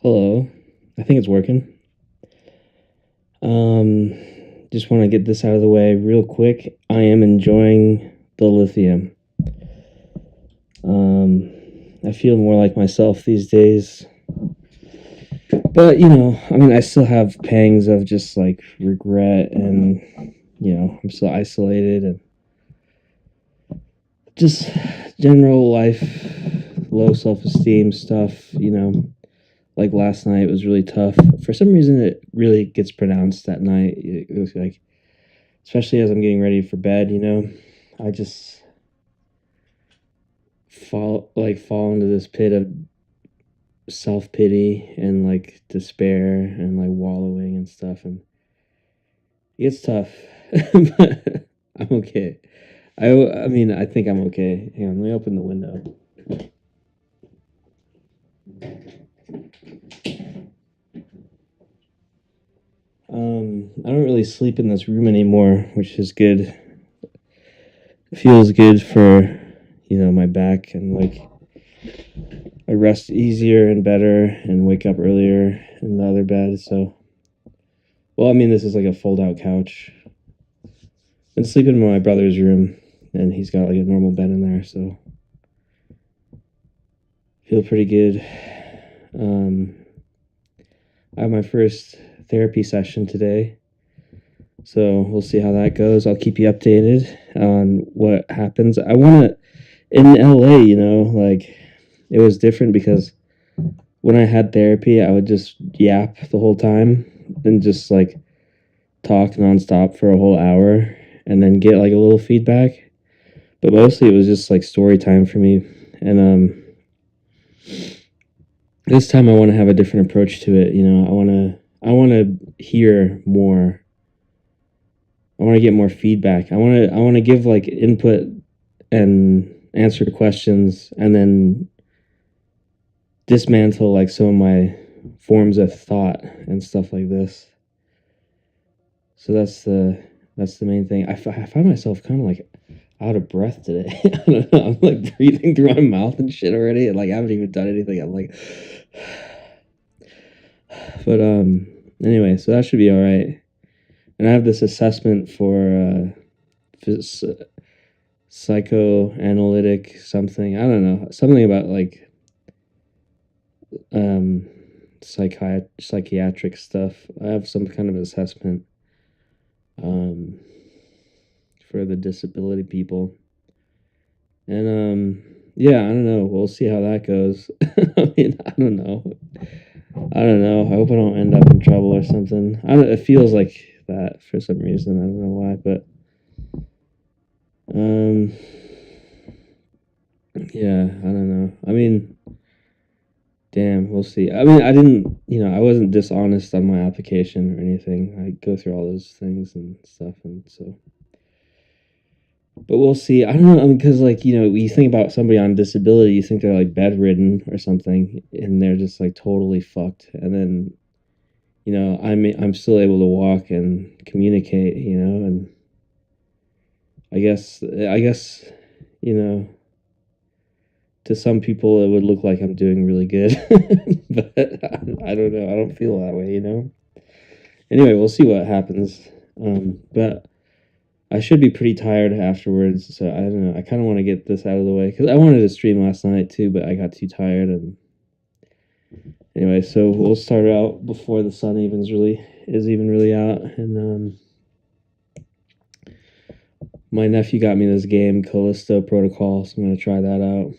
Hello. I think it's working. Um, just want to get this out of the way real quick. I am enjoying the lithium. Um, I feel more like myself these days. But, I still have pangs of just like regret and, I'm still isolated and just general life, low self esteem stuff, Like last night was really tough. For some reason, it really gets pronounced that night. It was like, especially as I'm getting ready for bed, I just fall into this pit of self pity and like despair and like wallowing and stuff, and it gets tough. But I'm okay. I think I'm okay. Hang on, let me open the window. I don't really sleep in this room anymore, which is good. It feels good for my back, and like I rest easier and better and wake up earlier in the other bed. So, well, this is like a fold out couch. Been sleeping in my brother's room, and he's got like a normal bed in there, so feel pretty good. I have my first therapy session today, so we'll see how that goes. I'll keep you updated on what happens. I want to, in LA, like it was different because when I had therapy, I would just yap the whole time and just like talk nonstop for a whole hour and then get like a little feedback. But mostly it was just like story time for me. And this time I want to have a different approach to it. I want to hear more. I want to get more feedback. I want to give like input and answer questions and then dismantle like some of my forms of thought and stuff like this. So that's the main thing. I find myself kind of like out of breath today. I don't know. I'm like breathing through my mouth and shit already, and like I haven't even done anything. I'm like, but anyway, so that should be all right. And I have this assessment for psychoanalytic something. I don't know, something about like um psychiatric stuff. I have some kind of assessment um for the disability people. And yeah, I don't know. We'll see how that goes. I don't know. I don't know. I hope I don't end up in trouble or something. I don't, it feels like that for some reason. I don't know why, but um yeah, I don't know. Damn, we'll see. I didn't, I wasn't dishonest on my application or anything. I go through all those things and stuff, and so but we'll see. I don't know. Because like you think about somebody on disability, you think they're like bedridden or something, and they're just like totally fucked. And then I'm still able to walk and communicate. And I guess you know to some people it would look like I'm doing really good, but I don't know. I don't feel that way. Anyway, we'll see what happens. But I should be pretty tired afterwards, so I don't know. I kind of want to get this out of the way because I wanted to stream last night too, but I got too tired. And anyway, so we'll start out before the sun is even really out. And my nephew got me this game, Callisto Protocol, so I'm gonna try that out.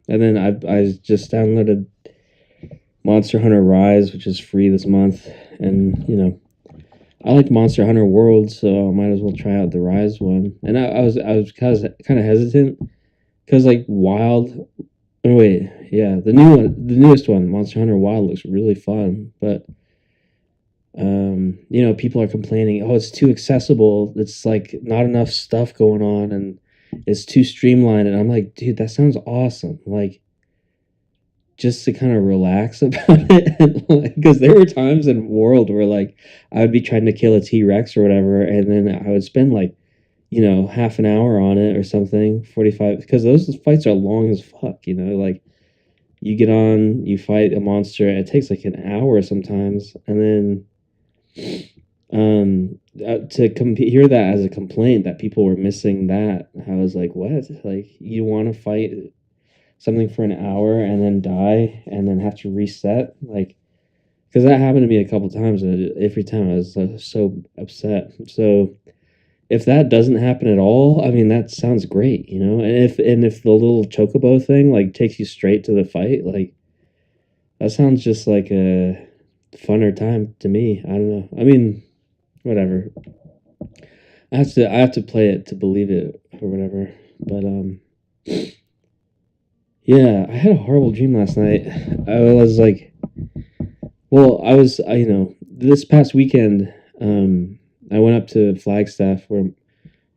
And then I just downloaded Monster Hunter Rise, which is free this month, and I like Monster Hunter World, so I might as well try out the Rise one. And I was kind of hesitant because like Wild. Oh wait, yeah, the newest one, Monster Hunter Wild, looks really fun. But people are complaining, oh, it's too accessible. It's like not enough stuff going on, and it's too streamlined. And I'm like, dude, that sounds awesome. Like just to kind of relax about it, because there were times in World where like I would be trying to kill a T-Rex or whatever, and then I would spend like half an hour on it or something, 45, because those fights are long as fuck. Like you get on, you fight a monster. It takes like an hour sometimes, and then to hear that as a complaint that people were missing that, I was like, what? Like, you want to fight something for an hour and then die and then have to reset? Like, because that happened to me a couple times, and every time I was so upset. So if that doesn't happen at all, I mean, that sounds great, you know. And if the little chocobo thing like takes you straight to the fight, like that sounds just like a funner time to me. I don't know. I mean, whatever. I have to play it to believe it or whatever. But yeah, I had a horrible dream last night. I was like, well, this past weekend, I went up to Flagstaff where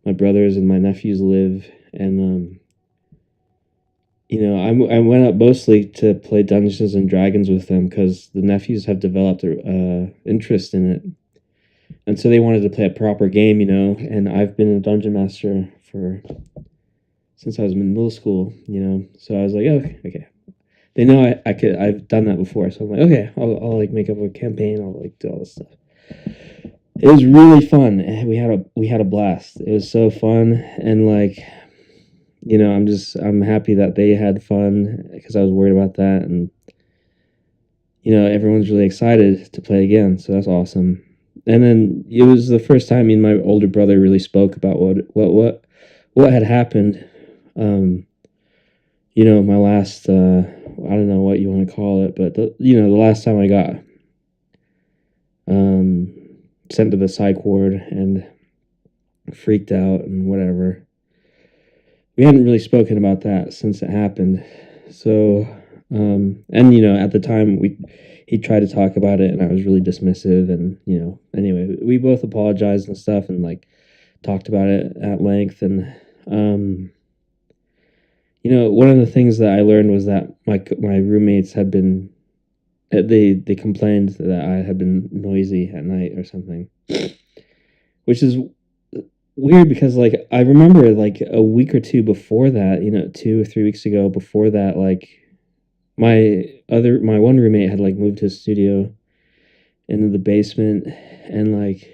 my brothers and my nephews live, and I went up mostly to play Dungeons and Dragons with them because the nephews have developed a interest in it, and so they wanted to play a proper game, And I've been a dungeon master for since I was in middle school, So I was like, okay, okay. They know I've done that before, so I'm like, okay, I'll like make up a campaign. I'll like do all this stuff. It was really fun. We had a blast. It was so fun, and like, I'm happy that they had fun because I was worried about that, and everyone's really excited to play again, so that's awesome. And then it was the first time me and my older brother really spoke about what had happened. My last I don't know what you want to call it, but the last time I got um sent to the psych ward and freaked out and whatever. We hadn't really spoken about that since it happened. So, and at the time he tried to talk about it, and I was really dismissive, and anyway, we both apologized and stuff, and like talked about it at length, and one of the things that I learned was that my roommates had been they complained that I had been noisy at night or something, which is weird because like I remember like a week or two before that, 2 or 3 weeks ago before that, like my one roommate had like moved his studio into the basement, and like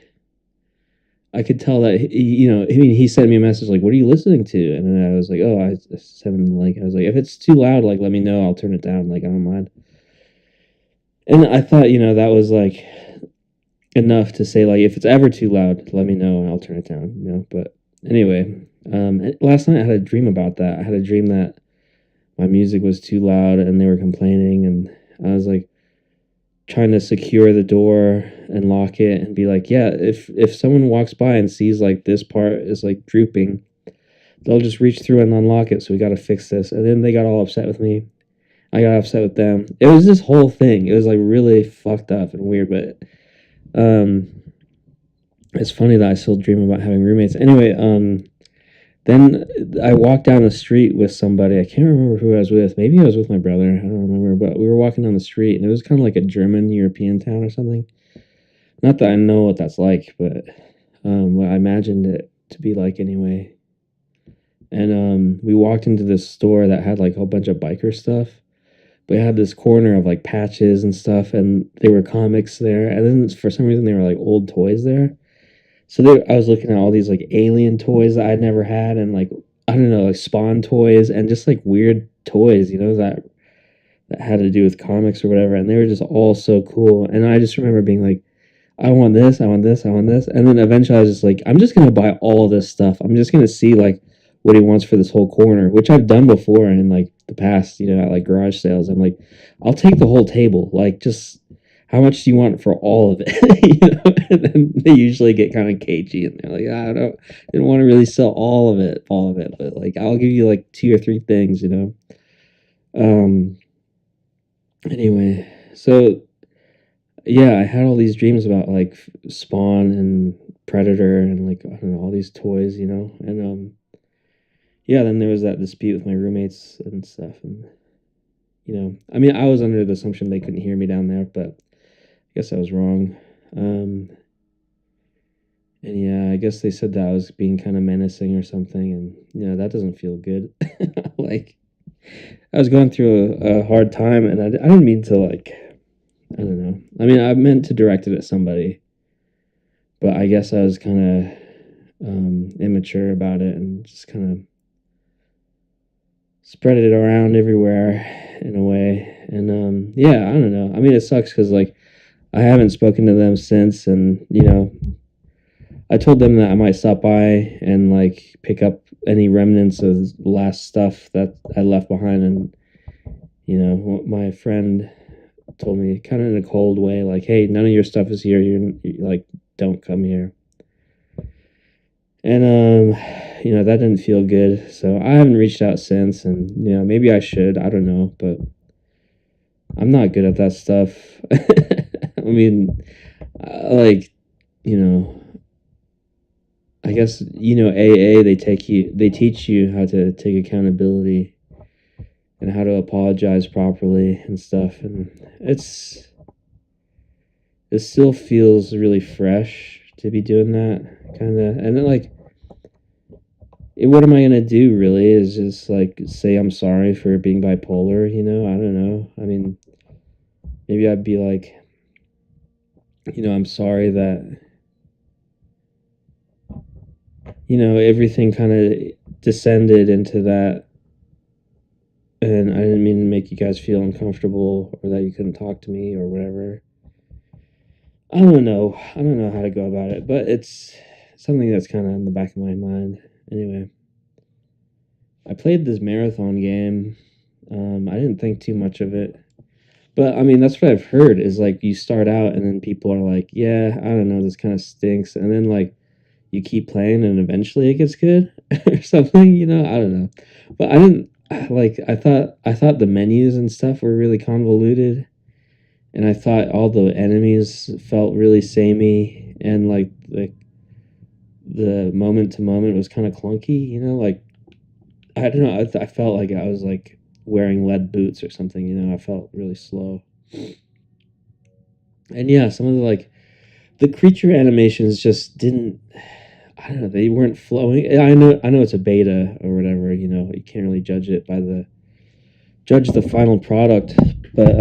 I could tell that he sent me a message like, "What are you listening to?" And then I was like, "Oh, I sent him the link." I was like, "If it's too loud, like let me know. I'll turn it down. Like I don't mind." And I thought that was like enough to say like if it's ever too loud, let me know and I'll turn it down. But anyway, last night I had a dream about that. I had a dream that my music was too loud and they were complaining, and I was like trying to secure the door and lock it and be like, yeah, if someone walks by and sees like this part is like drooping, they'll just reach through and unlock it, so we got to fix this. And then they got all upset with me. I got upset with them. It was this whole thing. It was like really fucked up and weird, but it's funny that I still dream about having roommates. Anyway, then I walked down the street with somebody. I can't remember who I was with. Maybe I was with my brother. I don't remember. But we were walking down the street, and it was kind of like a German European town or something. Not that I know what that's like, but what I imagined it to be like anyway. And we walked into this store that had like a whole bunch of biker stuff. But it had this corner of like patches and stuff, and there were comics there. And then for some reason, there were like old toys there. So I was looking at all these like alien toys that I'd never had, and like I don't know, like Spawn toys and just like weird toys, that had to do with comics or whatever. And they were just all so cool. And I just remember being like, I want this, I want this, I want this. And then eventually I was just like, I'm just gonna buy all of this stuff. I'm just gonna see like what he wants for this whole corner, which I've done before in like the past, at like garage sales. I'm like, I'll take the whole table. Like just how much do you want for all of it? And then they usually get kind of cagey and they're like, I didn't want to really sell all of it, but like I'll give you like 2 or 3 things. Anyway, so yeah, I had all these dreams about like Spawn and Predator and like I don't know, all these toys, and yeah, then there was that dispute with my roommates and stuff, and I mean, I was under the assumption they couldn't hear me down there, but I guess I was wrong. And yeah, I guess they said that I was being kind of menacing or something, and that doesn't feel good. Like, I was going through a hard time, and I didn't mean to like. I don't know. I mean, I meant to direct it at somebody, but I guess I was kind of immature about it and just kind of spread it around everywhere in a way. And yeah, I don't know. I mean, it sucks because like I haven't spoken to them since, and I told them that I might stop by and like pick up any remnants of last stuff that I left behind, and my friend told me kind of in a cold way, like, "Hey, none of your stuff is here. You're like, don't come here." And that didn't feel good. So I haven't reached out since, and maybe I should. I don't know, but I'm not good at that stuff. I mean, like, you know, I guess AA, they teach you how to take accountability and how to apologize properly and stuff, and it still feels really fresh to be doing that kind of. And then like, what am I gonna do? Really, is just like say I'm sorry for being bipolar. I don't know. I mean, maybe I'd be like, I'm sorry that everything kind of descended into that, and I didn't mean to make you guys feel uncomfortable or that you couldn't talk to me or whatever. I don't know. I don't know how to go about it, but it's something that's kind of in the back of my mind. Anyway, I played this marathon game. I didn't think too much of it, but I mean, that's what I've heard is like you start out and then people are like, yeah, I don't know, this kind of stinks. And then like you keep playing and eventually it gets good or something, I don't know. But I didn't like, I thought the menus and stuff were really convoluted, and I thought all the enemies felt really samey, and like the moment to moment was kind of clunky, like I don't know, I felt like I was like wearing lead boots or something, I felt really slow. And yeah, some of the creature animations just didn't, I don't know, they weren't flowing. I know it's a beta or whatever, you can't really judge the final product, but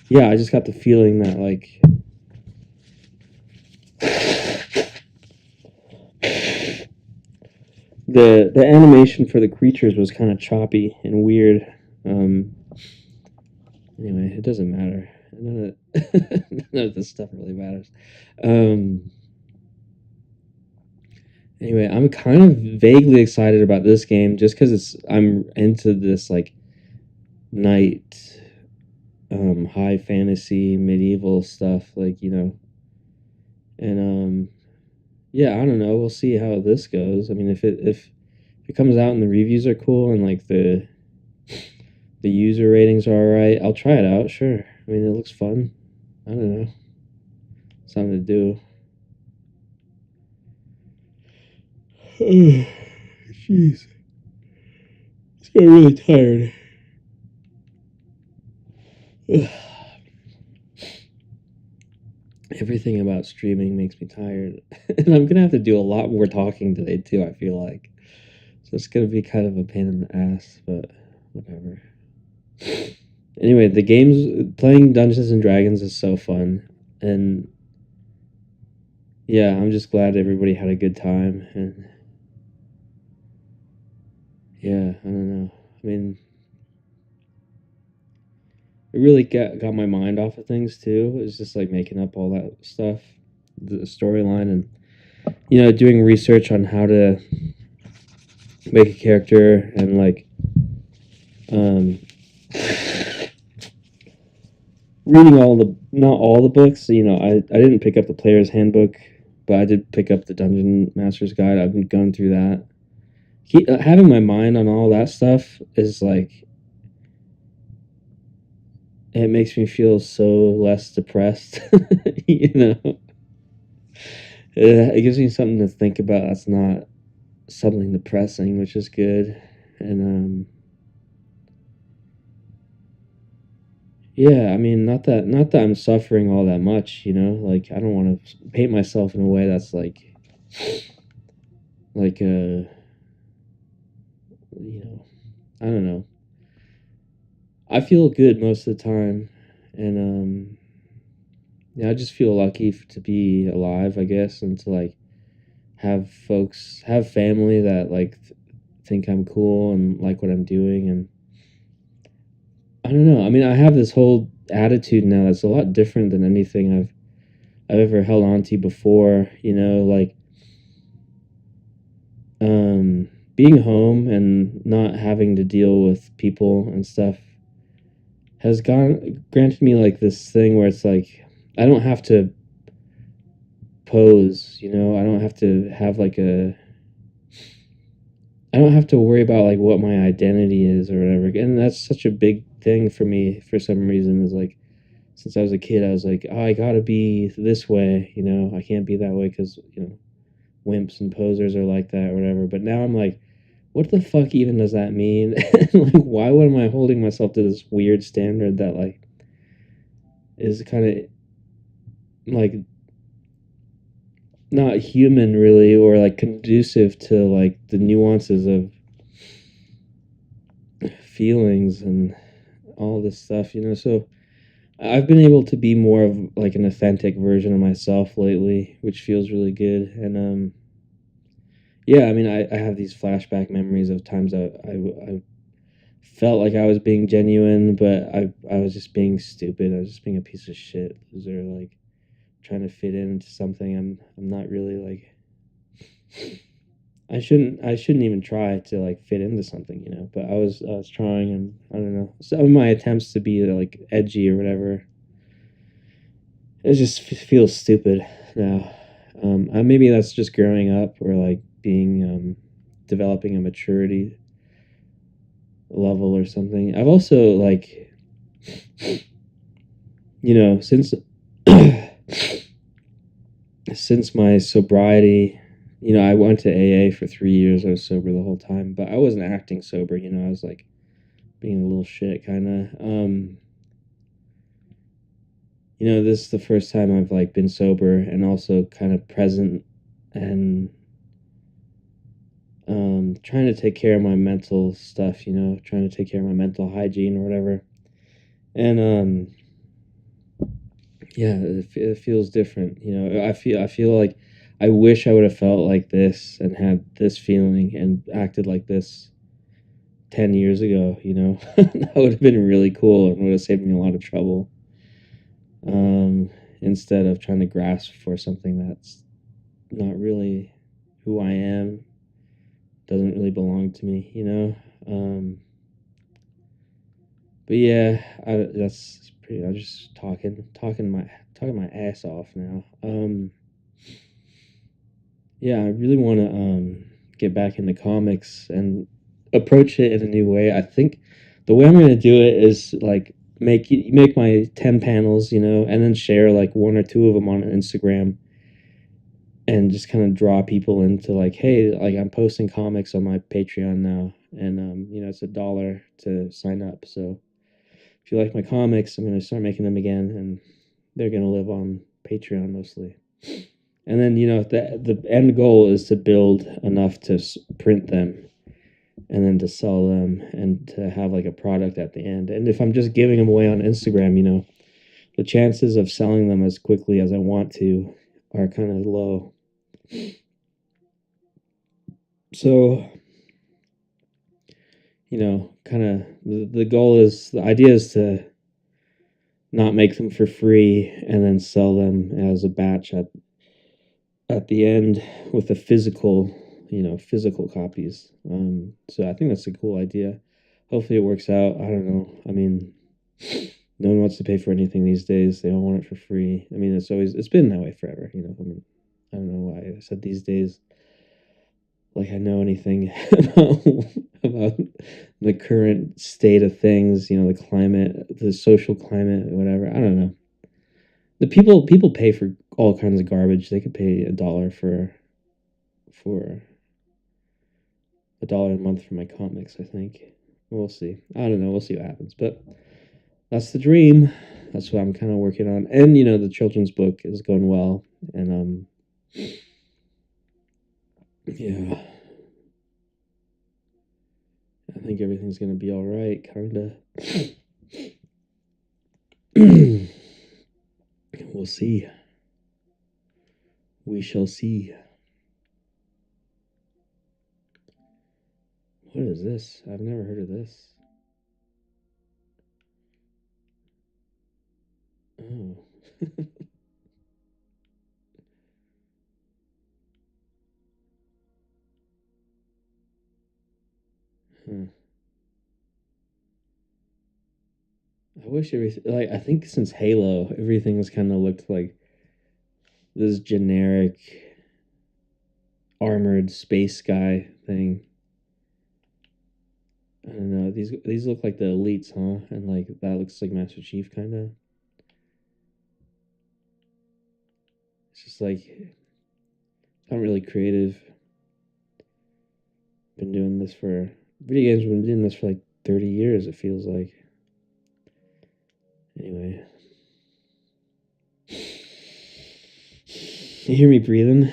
yeah, I just got the feeling that like the animation for the creatures was kind of choppy and weird. Um, anyway, it doesn't matter. None of this stuff really matters. Um, anyway, I'm kind of vaguely excited about this game just because I'm into this like knight, high fantasy medieval stuff, like and yeah, I don't know. We'll see how this goes. I mean, if it comes out and the reviews are cool and like the user ratings are all right, I'll try it out. Sure. I mean, it looks fun. I don't know. Something to do. Jeez. It's getting really tired. Everything about streaming makes me tired. And I'm going to have to do a lot more talking today, too, I feel like. So it's going to be kind of a pain in the ass, but whatever. Anyway, playing Dungeons and Dragons is so fun. And yeah, I'm just glad everybody had a good time. And yeah, I don't know. I mean, it really got my mind off of things too. It was just like making up all that stuff, the storyline, and doing research on how to make a character, and like um reading not all the books. I didn't pick up the player's handbook, but I did pick up the Dungeon Master's Guide. I've been going through that. Having my mind on all that stuff is like, it makes me feel so less depressed. It gives me something to think about that's not something depressing, which is good. And yeah, I mean, not that I'm suffering all that much, like I don't want to paint myself in a way that's like you know I don't know. I feel good most of the time, and yeah, I just feel lucky to be alive, I guess, and to like have family that like think I'm cool and like what I'm doing, and I don't know. I mean, I have this whole attitude now that's a lot different than anything I've ever held on to before. Like um, being home and not having to deal with people and stuff has granted me like this thing where it's like I don't have to pose. I don't have to have like a I don't have to worry about like what my identity is or whatever. And that's such a big thing for me for some reason is like since I was a kid I was like, "Oh, I got to be this way, I can't be that way cuz, wimps and posers are like that or whatever." But now I'm like, what the fuck even does that mean? Like why am I holding myself to this weird standard that like is kind of like not human really or like conducive to like the nuances of feelings and all this stuff, so I've been able to be more of like an authentic version of myself lately, which feels really good. And yeah, I mean, I have these flashback memories of times I felt like I was being genuine, but I was just being stupid. I was just being a piece of shit loser, like trying to fit into something. I'm not really like I shouldn't even try to like fit into something, But I was trying, and I don't know. Some of my attempts to be like edgy or whatever, it just feels stupid now. Maybe that's just growing up or like being developing a maturity level or something. I've also like since since my sobriety, I went to AA for 3 years. I was sober the whole time, but I wasn't acting sober. I was like being a little shit, kind of. This is the first time I've like been sober and also kind of present and trying to take care of my mental stuff. Trying to take care of my mental hygiene or whatever. And yeah, it feels different. I feel like I wish I would have felt like this and had this feeling and acted like this 10 years ago. That would have been really cool and would have saved me a lot of trouble. Instead of trying to grasp for something that's not really who I am, doesn't really belong to me. But yeah, that's pretty. I'm just talking my ass off now. Yeah, I really want to get back into comics and approach it in a new way. I think the way I'm going to do it is like make my 10 panels, and then share like one or two of them on Instagram and just kind of draw people into like, hey, like I'm posting comics on my Patreon now, and it's $1 to sign up. So if you like my comics, I'm gonna start making them again, and they're gonna live on Patreon mostly. And then the end goal is to build enough to print them, and then to sell them, and to have like a product at the end. And if I'm just giving them away on Instagram, the chances of selling them as quickly as I want to are kind of low. So kind of the goal is the idea is to not make them for free and then sell them as a batch at the end with the physical copies. So I think that's a cool idea. Hopefully it works out. I don't know. I mean, no one wants to pay for anything these days. They all want it for free. I mean, it's been that way forever. I mean, I don't know why I said these days like I know anything about the current state of things, the climate, the social climate, whatever. I don't know. The people pay for all kinds of garbage. They could pay $1 for $1 a month for my comics, I think. We'll see. I don't know. We'll see what happens. But that's the dream. That's what I'm kind of working on. And the children's book is going well. And yeah. think everything's gonna be all right, kinda. We'll see. We shall see. What is this? I've never heard of this. Oh. Huh. I wish everything, like, I think since Halo, everything has kind of looked like this generic armored space guy thing. I don't know. These look like the elites, huh? And like that looks like Master Chief kind of. It's just like not really creative. Been doing this for video games. Been doing this for like 30 years. It feels like. Anyway, you hear me breathing?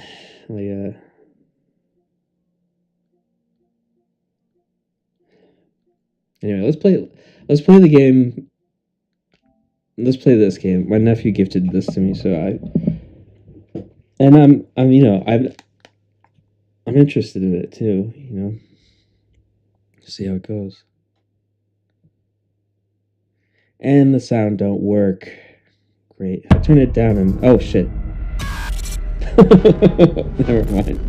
Like Anyway, let's play the game. Let's play this game. My nephew gifted this to me, so I'm interested in it too, See how it goes. And the sound don't work. Great. I turn it down and oh shit. Never mind.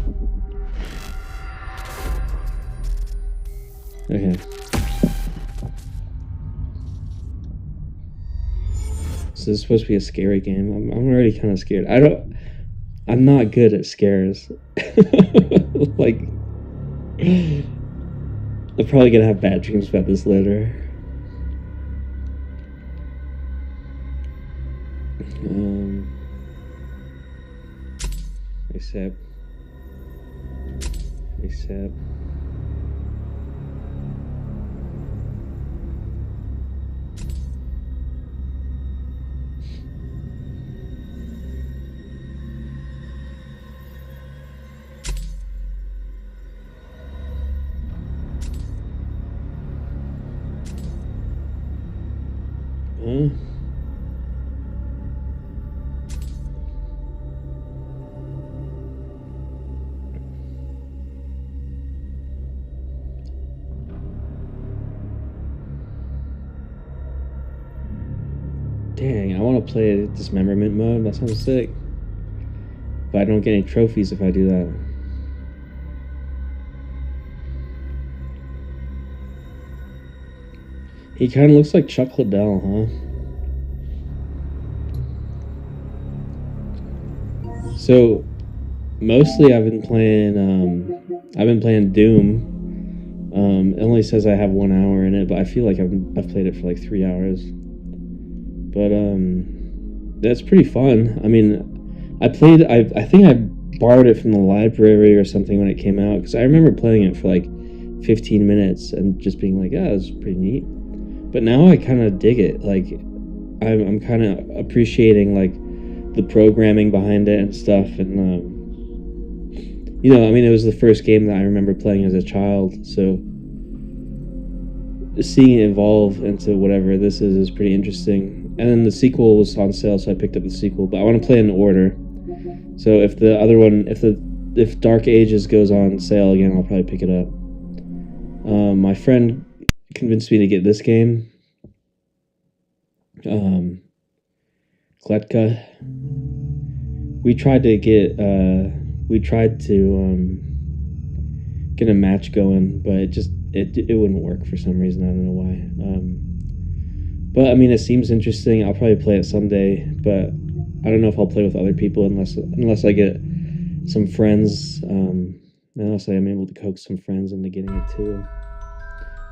Okay. So this is supposed to be a scary game. I'm already kind of scared. I'm not good at scares. Like, I'm probably gonna have bad dreams about this later. Accept. Huh? Dang, I want to play dismemberment mode. That sounds sick. But I don't get any trophies if I do that. He kind of looks like Chuck Liddell, huh? So, mostly I've been playing Doom. It only says I have 1 hour in it, but I feel like I've played it for like 3 hours. But that's pretty fun. I mean, I think I borrowed it from the library or something when it came out, because I remember playing it for like 15 minutes and just being like, yeah, this is pretty neat. But now I kind of dig it. Like, I'm kind of appreciating like the programming behind it and stuff. And I mean, it was the first game that I remember playing as a child, so seeing it evolve into whatever this is pretty interesting. And then the sequel was on sale, so I picked up the sequel. But I want to play in order. So if the other one, if Dark Ages goes on sale again, I'll probably pick it up. My friend convinced me to get this game. Kletka. We tried to get a match going, but it wouldn't work for some reason. I don't know why. But I mean, it seems interesting. I'll probably play it someday, but I don't know if I'll play with other people unless I get some friends. Unless I am able to coax some friends into getting it too.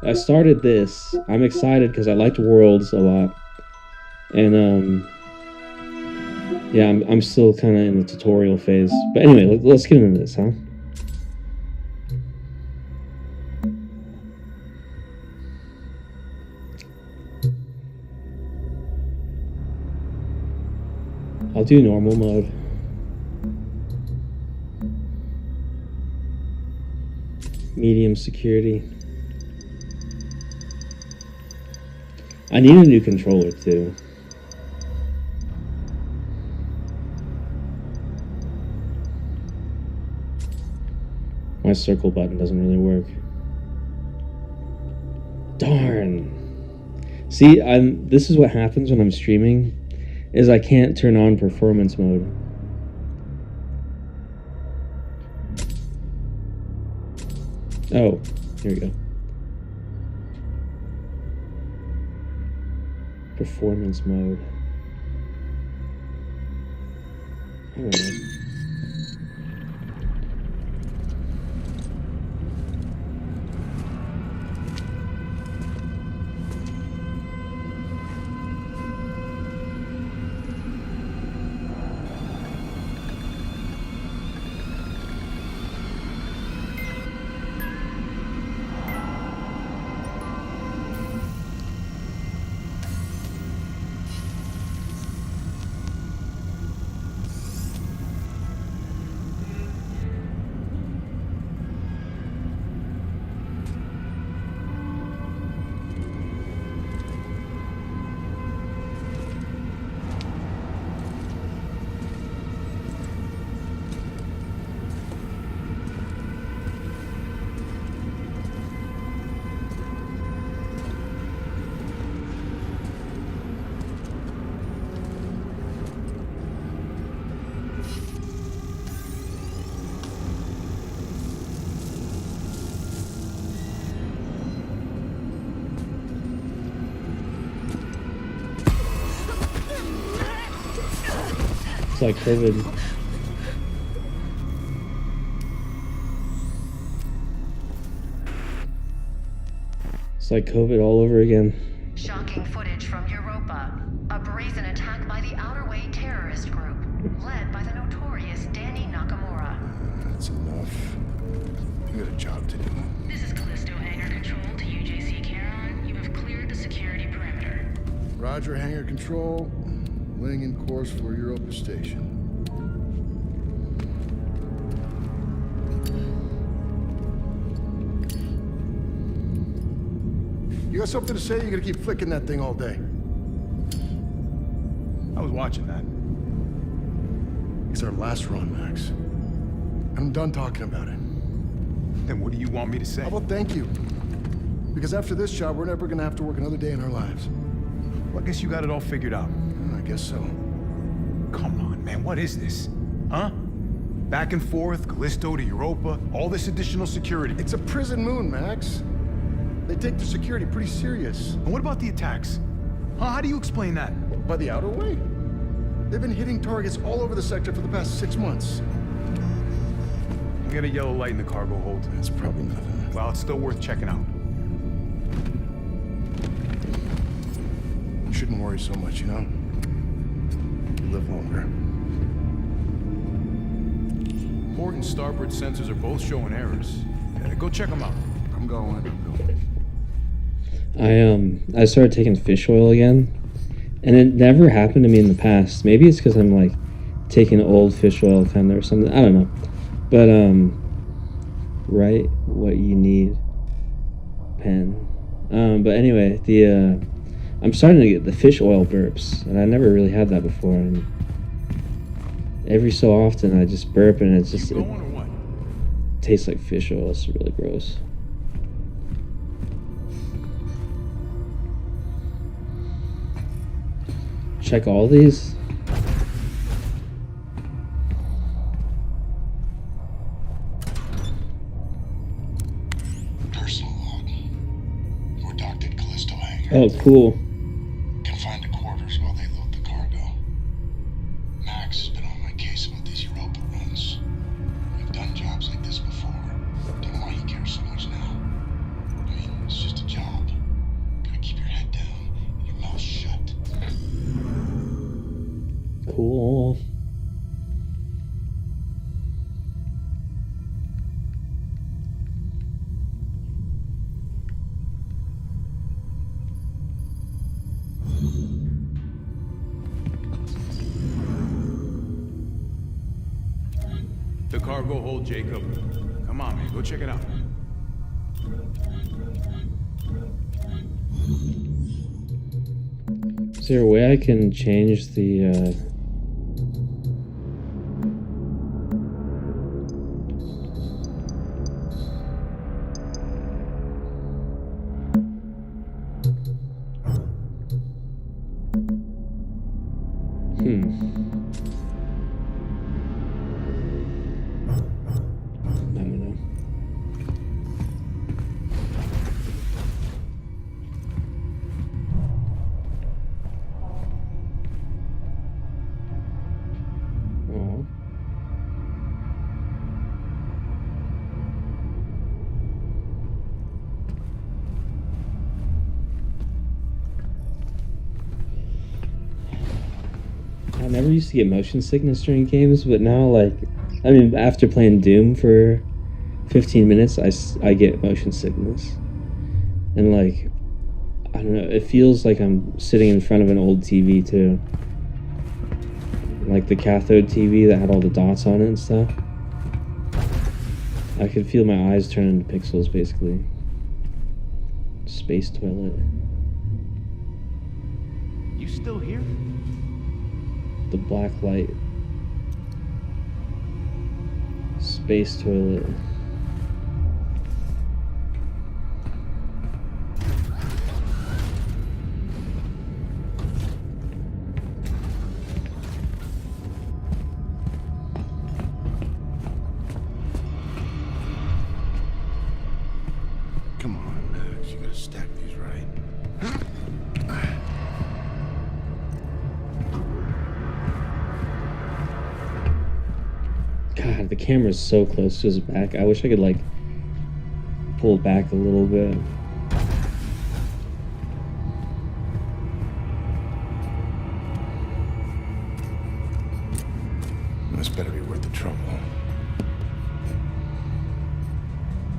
I started this. I'm excited because I liked Worlds a lot, and yeah, I'm still kind of in the tutorial phase. But anyway, let's get into this, huh? I'll do normal mode. Medium security. I need a new controller too. My circle button doesn't really work. Darn. See, this is what happens when I'm streaming, is I can't turn on performance mode. Oh, here we go. Performance mode. I don't know. It's like COVID. It's like COVID all over again. Shocking footage from Europa. A brazen attack by the Outer Way terrorist group, led by the notorious Danny Nakamura. That's enough. We got a job to do. This is Callisto Hangar Control to UJC Caron. You have cleared the security perimeter. Roger, hangar control. Laying in course for Europa Station. You got something to say? You're gonna keep flicking that thing all day. I was watching that. It's our last run, Max. I'm done talking about it. Then what do you want me to say? How about thank you? Because after this job, we're never gonna have to work another day in our lives. Well, I guess you got it all figured out. I guess so. Come on, man, what is this? Huh? Back and forth, Callisto to Europa, all this additional security. It's a prison moon, Max. They take their security pretty serious. And what about the attacks? Huh? How do you explain that? By the Outer Way. They've been hitting targets all over the sector for the past 6 months. We got a yellow light in the cargo hold. That's probably nothing. Well, it's still worth checking out. You shouldn't worry so much, you know? You live longer. Port and starboard sensors are both showing errors. Go check them out. I'm going. I started taking fish oil again, and it never happened to me in the past. Maybe it's because I'm like taking old fish oil kind of or something. I don't know, but write what you need, pen. But anyway, I'm starting to get the fish oil burps, and I never really had that before. And every so often, I just burp, and it's just it tastes like fish oil. It's really gross. Check all these. Personal log. We're docked at Callisto Hangar. Oh, cool. Confined to quarters while they load the cargo. Max has been on my case about these Europa runs. We've done jobs like this before. Don't know why he cares so much now. I mean, it's just a job. Gotta keep your head down and your mouth shut. Cool. The cargo hold, Jacob. Come on, man, go check it out. there a way I can change the I don't know. Oh. I never used to get motion sickness during games, but now, like, I mean, after playing Doom for 15 minutes, I get motion sickness. And, like, I don't know, it feels like I'm sitting in front of an old TV, too. Like the cathode TV that had all the dots on it and stuff. I could feel my eyes turn into pixels, basically. Space toilet. You still here? The black light. Space toilet. Come on, Max. You gotta stack these right. God, the camera's so close to his back. I wish I could, like, pull it back a little bit. This better be worth the trouble.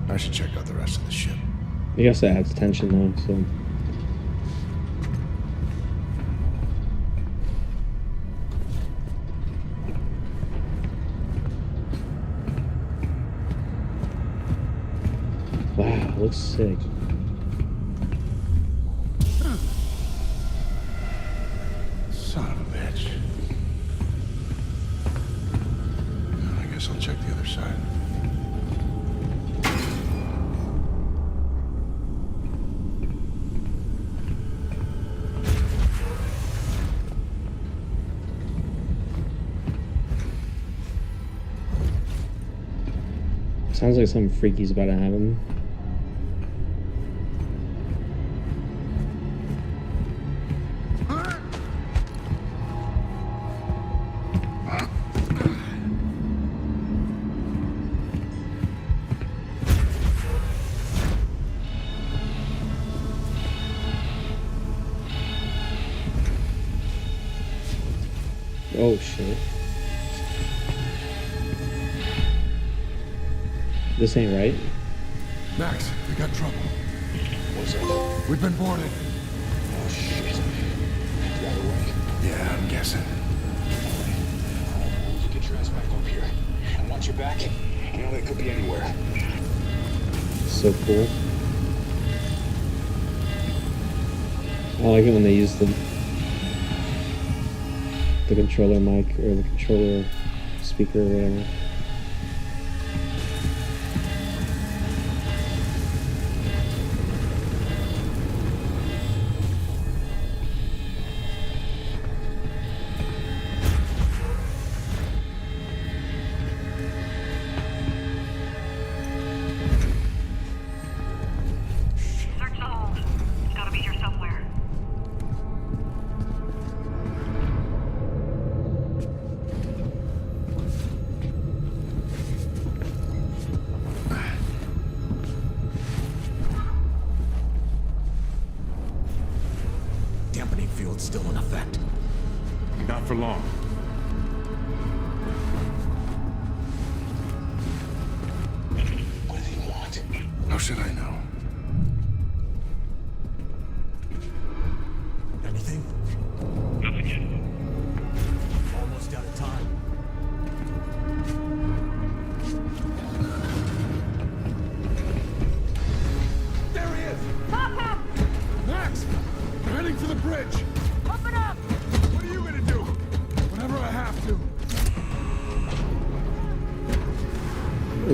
I should check out the rest of the ship. I guess it adds tension, though, so... Wow, looks sick. Son of a bitch. I guess I'll check the other side. Sounds like something freaky's about to happen. Oh shit. This ain't right. Max, we got trouble. What's up? We've been boarded. Oh, shit. The other way? Yeah, I'm guessing. You get your ass back up here. And once you're back, you know they could be anywhere. So cool. I like it when they use the controller mic or the controller speaker or whatever. Search the hold. It's gotta be here somewhere. Dampening field's still in effect. Not for long. What do they want? How should I know? Anything? Nothing yet. Almost out of time. There he is! Max! They're heading for the bridge! Open up!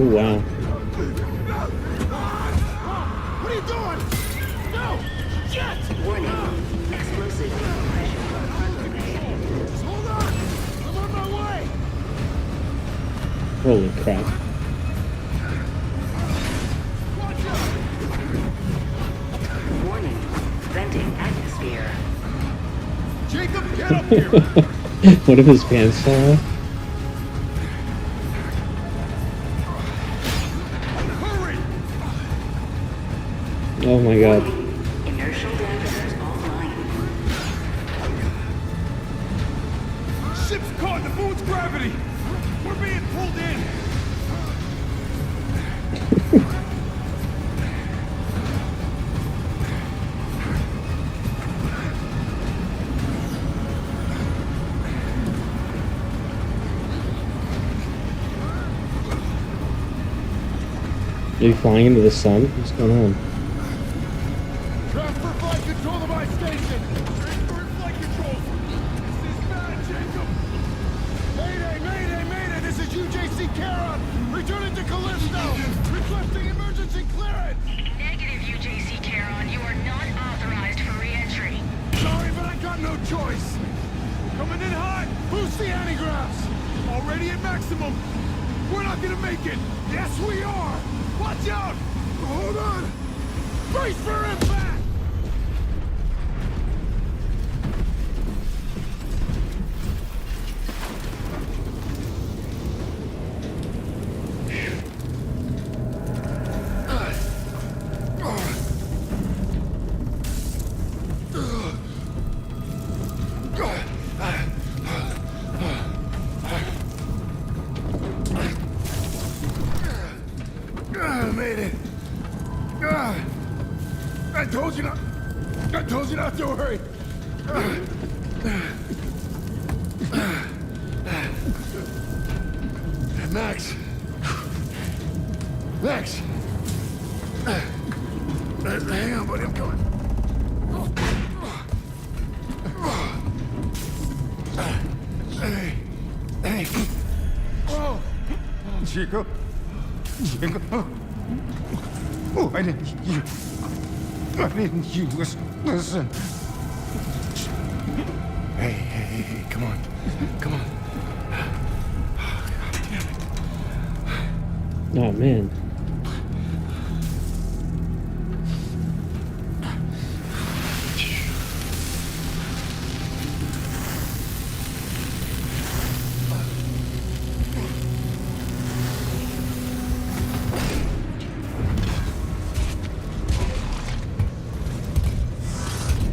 Oh, wow. What are you doing? No! Shit! Warning. Explosive decompression from cargo bay. Just hold on! I'm on my way! Holy crap. Watch out! Warning. Venting atmosphere. Jacob, get up here! What if his pants fall off? Hurry! Oh my god. Inertial dampers online. Ship's caught in the moon's gravity! We're being pulled in! Are you flying into the sun? What's going on? Transfer flight control to my station! Transferring flight control! This is bad, Jacob! Mayday, mayday, mayday! This is UJC Caron! Returning to Callisto! Requesting emergency clearance! Negative, UJC Caron. You are not authorized for re-entry. Sorry, but I got no choice! Coming in hot! Boost the antigraphs! Already at maximum! We're not gonna make it! Yes, we are! Watch out! Hold on! Brace for impact! Made it. I told you not. I told you not to worry. Max. Max. Hang on, buddy. I'm coming. Hey. Hey. Oh. Chico. Chico. Oh, I didn't you listen. Hey, come on. Come on. Oh, God damn it. Oh man.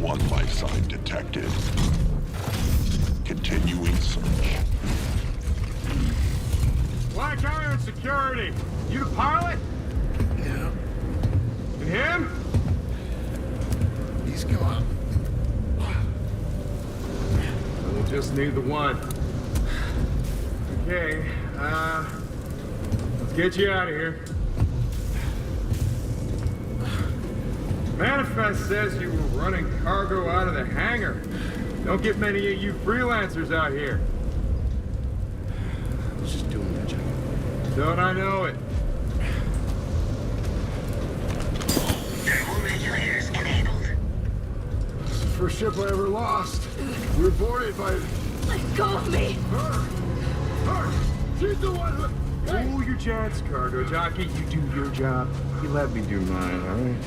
One life sign detected. Continuing search. Black Iron Security. You the pilot? Yeah. And him? He's gone. We just need the one. Okay, let's get you out of here. Manifest says you were running cargo out of the hangar. Don't get many of you freelancers out here. I was just doing that, Jack. Don't I know it? Thermal regulators enabled. It's the first ship I ever lost. We were boarded by Let go of me. her. She's the one who... Hey. Cool your jets, cargo jockey. You do your job. You let me do mine, all right?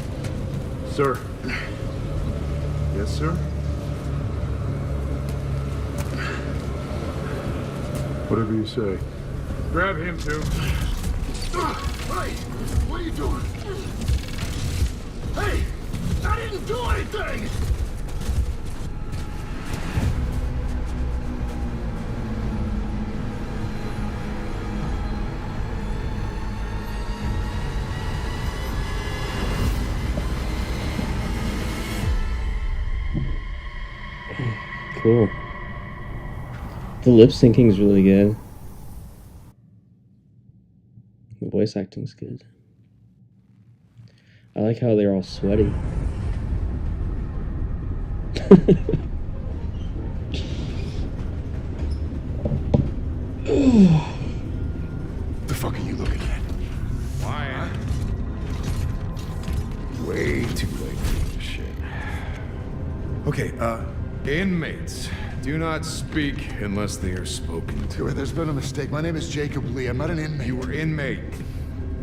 Sir. Yes, sir? Whatever you say. Grab him, too. Hey! What are you doing? Hey! I didn't do anything! Cool. The lip syncing's really good. The voice acting's good. I like how they're all sweaty. The fuck are you looking at? Okay, inmates. Do not speak unless they are spoken to. There's been a mistake. My name is Jacob Lee. I'm not an inmate. You were inmate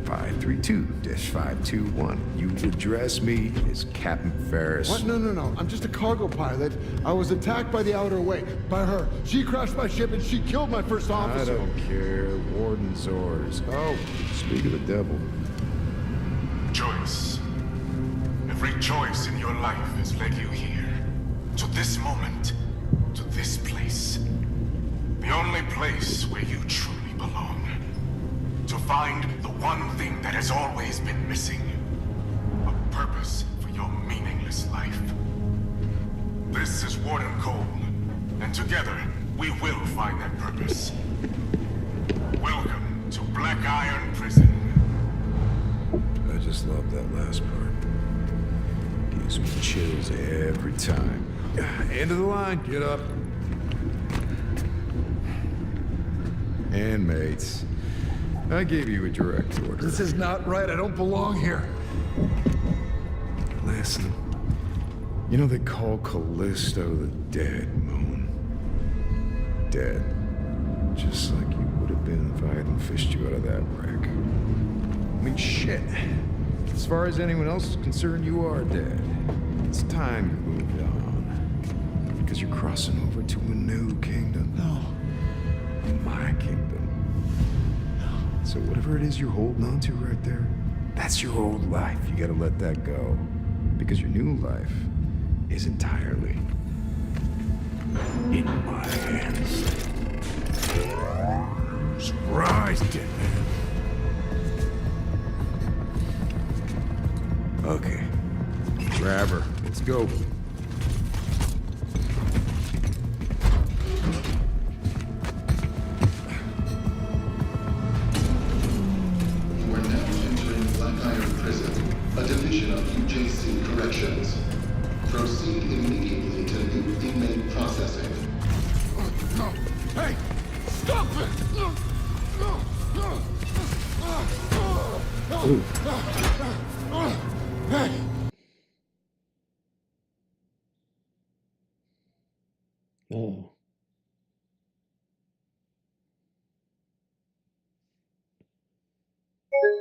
532-521. You address me as Captain Ferris. What? No. I'm just a cargo pilot. I was attacked by the Outer Way. By her. She crashed my ship and she killed my first I officer. don't care. Warden's orders. Oh, speak of the devil. Choice. Every choice in your life has led you here. To this moment. To this place. The only place where you truly belong. To find the one thing that has always been missing. A purpose for your meaningless life. This is Warden Cole. And together, we will find that purpose. Welcome to Black Iron Prison. I just love that last part. Gives me chills every time. End of the line, get up. Inmates, I gave you a direct order. This is not right. I don't belong here. Listen, you know they call Callisto the dead, Moon. Dead. Just like you would have been if I hadn't fished you out of that wreck. I mean, shit. As far as anyone else is concerned, you are dead. It's time you moved on. Because you're crossing over to a new kingdom. No. My kingdom. So whatever it is you're holding on to right there, that's your old life. You gotta let that go. Because your new life is entirely in my hands. Surprise, dead man. Okay. Grab her. Let's go. You are now entering Black Iron Prison, a division of UJC Corrections. Proceed immediately to new inmate processing. No. Hey! Stop it! Hey! Oh.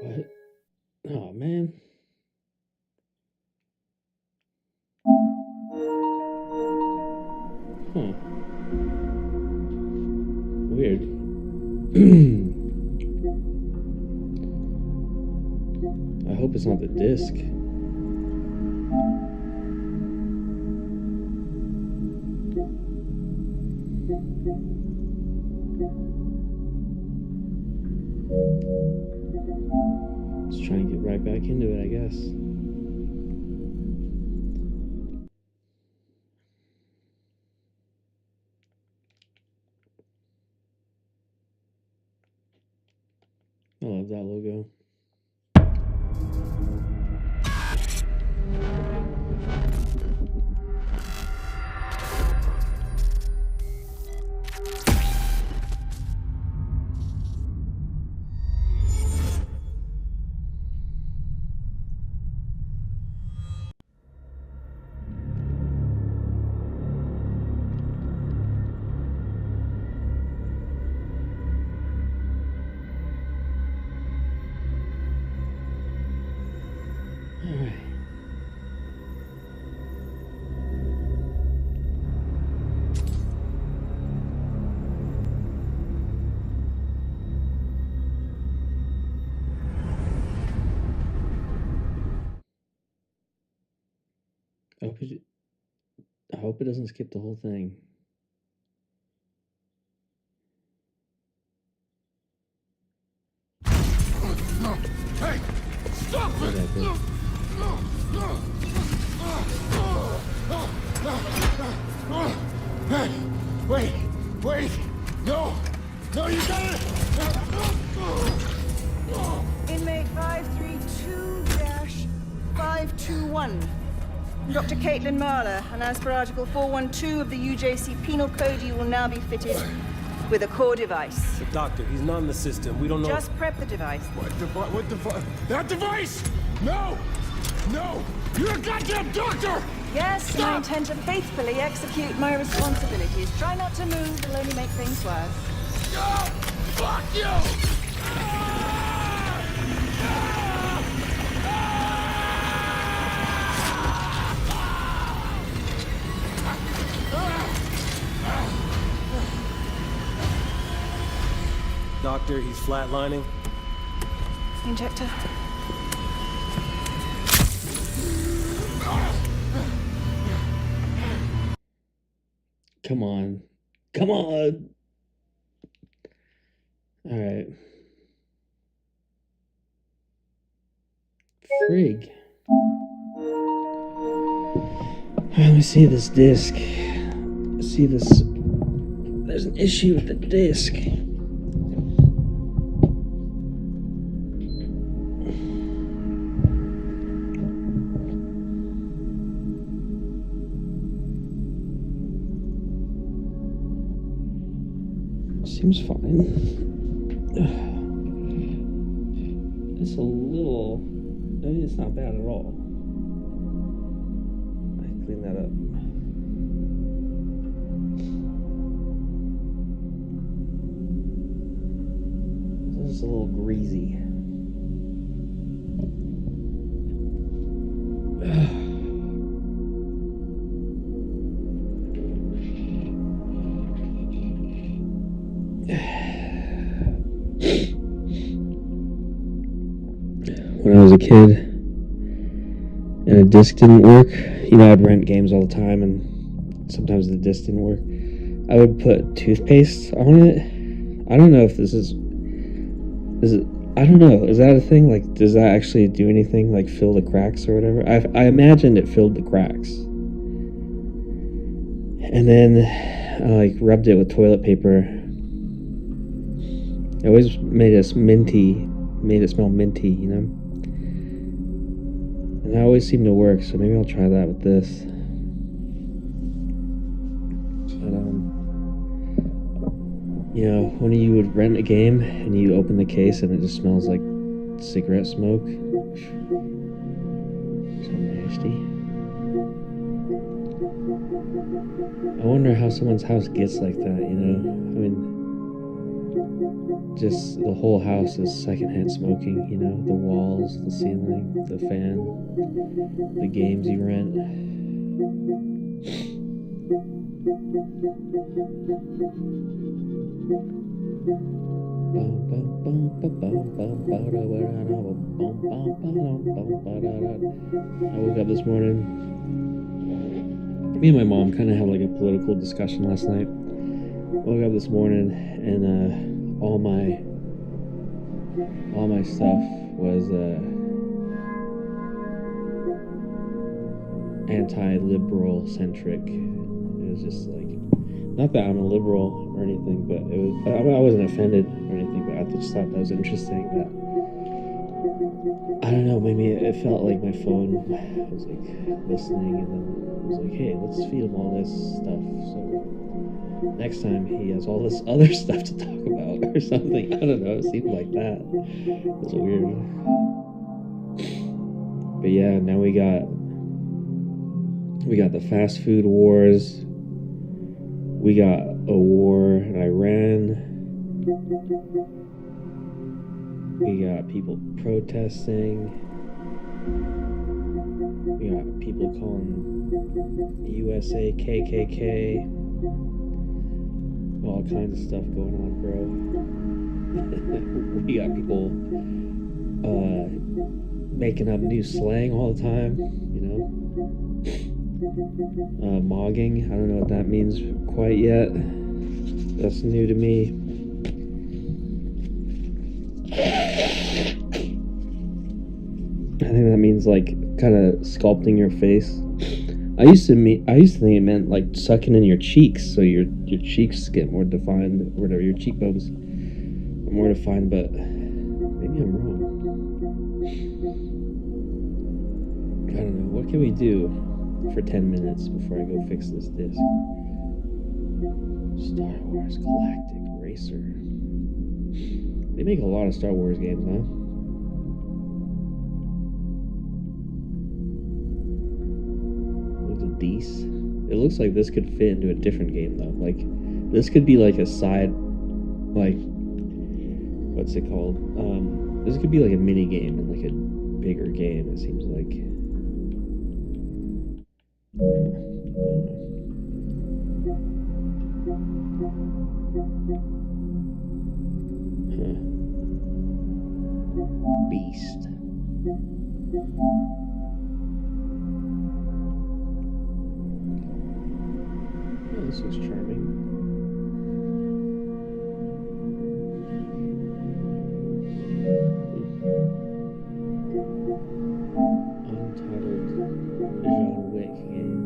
What? Oh, man. Huh. Weird. I hope it's not the disc. Let's try and get right back into it, I guess. I love that logo. Alright. I hope it doesn't skip the whole thing. Hey! Stop it! Whatever. Hey! Wait! No, you got it! Inmate 532-521. Dr. Caitlin Marler, and as per Article 412 of the UJC Penal Code, you will now be fitted with a core device. The doctor, he's not in the system. We don't know. Just prep the device. What device? That device? No! You're a goddamn doctor! Yes, and I intend to faithfully execute my responsibilities. Try not to move, it'll only make things worse. Fuck you! Doctor, he's flatlining. Injector. Come on. Come on. All right. Frig. Let me see this disc. See this. There's an issue with the disc. Seems fine. It's a little. I mean, it's not bad at all. I can clean that up. This is a little greasy. When I was a kid and a disc didn't work, you know, I'd rent games all the time and sometimes the disc didn't work. I would put toothpaste on it. I don't know if this is it, I don't know, is that a thing? Like, does that actually do anything, like fill the cracks or whatever? I imagined it filled the cracks. And then I like rubbed it with toilet paper. It always made it smell minty, you know? And that always seemed to work, so maybe I'll try that with this. But, you know, when you would rent a game and you open the case and it just smells like cigarette smoke. So nasty. I wonder how someone's house gets like that, you know? I mean, just the whole house is secondhand smoking, you know? The walls, the ceiling, the fan, the games you rent. I woke up this morning. Me and my mom kind of had like a political discussion last night. Woke up this morning and all my stuff was anti-liberal centric. It was just like, not that I'm a liberal or anything, but it was, I wasn't offended or anything, but I just thought that was interesting that, I don't know, maybe it felt like my phone was like listening and then it was like, hey, let's feed him all this stuff, so next time he has all this other stuff to talk about or something. I don't know, it seemed like that. It was weird. But yeah, now we got the fast food wars. We got a war in Iran. We got people protesting. We got people calling USA KKK. All kinds of stuff going on, bro. We got people making up new slang all the time, you know? Mogging, I don't know what that means quite yet. That's new to me. I think that means like kind of sculpting your face. I used to think it meant like sucking in your cheeks, so your cheeks get more defined, or whatever, your cheekbones are more defined, but maybe I'm wrong. I don't know. What can we do for 10 minutes before I go fix this disc? Star Wars Galactic Racer. They make a lot of Star Wars games, huh? Dees. It looks like this could fit into a different game though. Like this could be like a side, like what's it called? This could be like a mini game in like a bigger game. It seems like. Beast. Oh, this looks charming. Untitled John Wick game.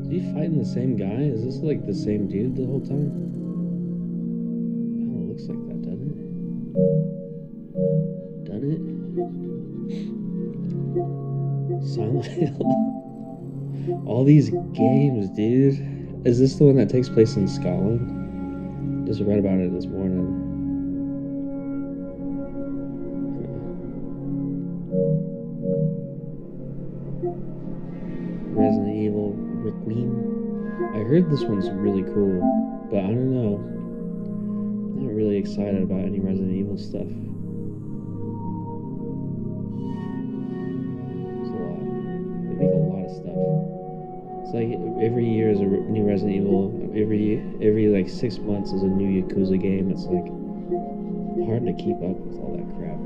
Is he fighting the same guy? Is this like the same dude the whole time? Oh, it looks like that, doesn't it? Doesn't it? Silent Hill. All these games, dude. Is this the one that takes place in Scotland? Just read about it this morning. Resident Evil Requiem. I heard this one's really cool, but I don't know. I'm not really excited about any Resident Evil stuff. It's a lot. They make a lot of stuff. It's like every year is a new Resident Evil. Every like 6 months is a new Yakuza game. It's like hard to keep up with all that crap.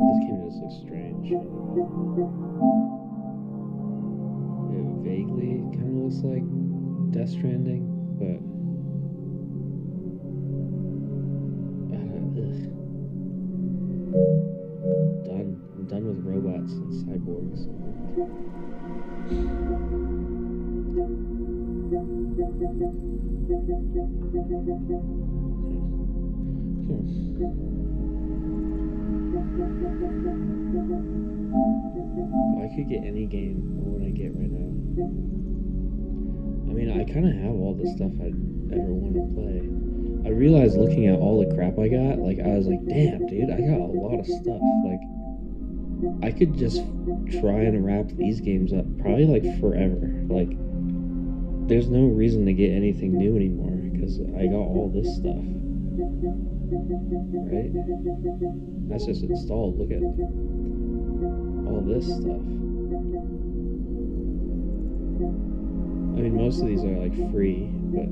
This game just looks strange. It vaguely kind of looks like Death Stranding, but I'm done with robots and cyborgs. If I could get any game, what would I get right now? I mean, I kind of have all the stuff I'd ever want to play. I realized looking at all the crap I got, like, I was like, damn, dude, I got a lot of stuff. Like, I could just try and wrap these games up probably, like, forever. Like, there's no reason to get anything new anymore because I got all this stuff. Right? That's just installed. Look at all this stuff. I mean, most of these are like free, but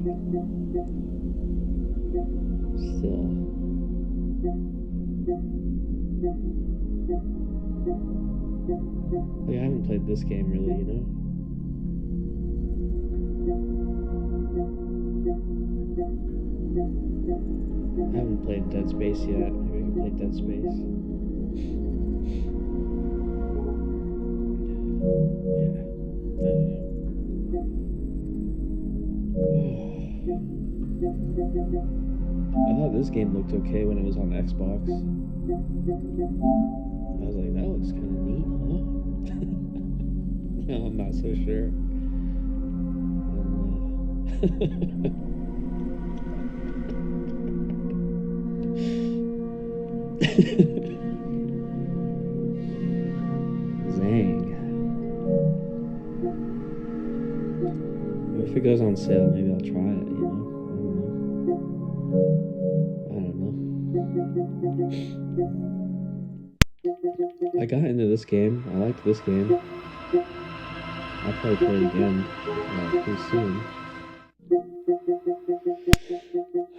still. Like, I haven't played this game really, you know? I haven't played Dead Space yet. Maybe I can play Dead Space. Yeah, I don't know. I thought this game looked okay when it was on Xbox. I was like, that looks kind of neat, huh? No, I'm not so sure. Zang. If it goes on sale, maybe I'll try it, you know? I don't know. I got into this game. I liked this game. I'll probably play it again pretty soon.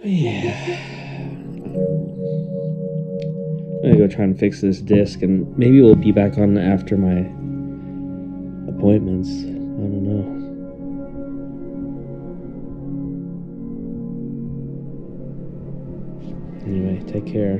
Yeah. I'm gonna go try and fix this disc, and maybe we'll be back on after my appointments. I don't know. Anyway, take care.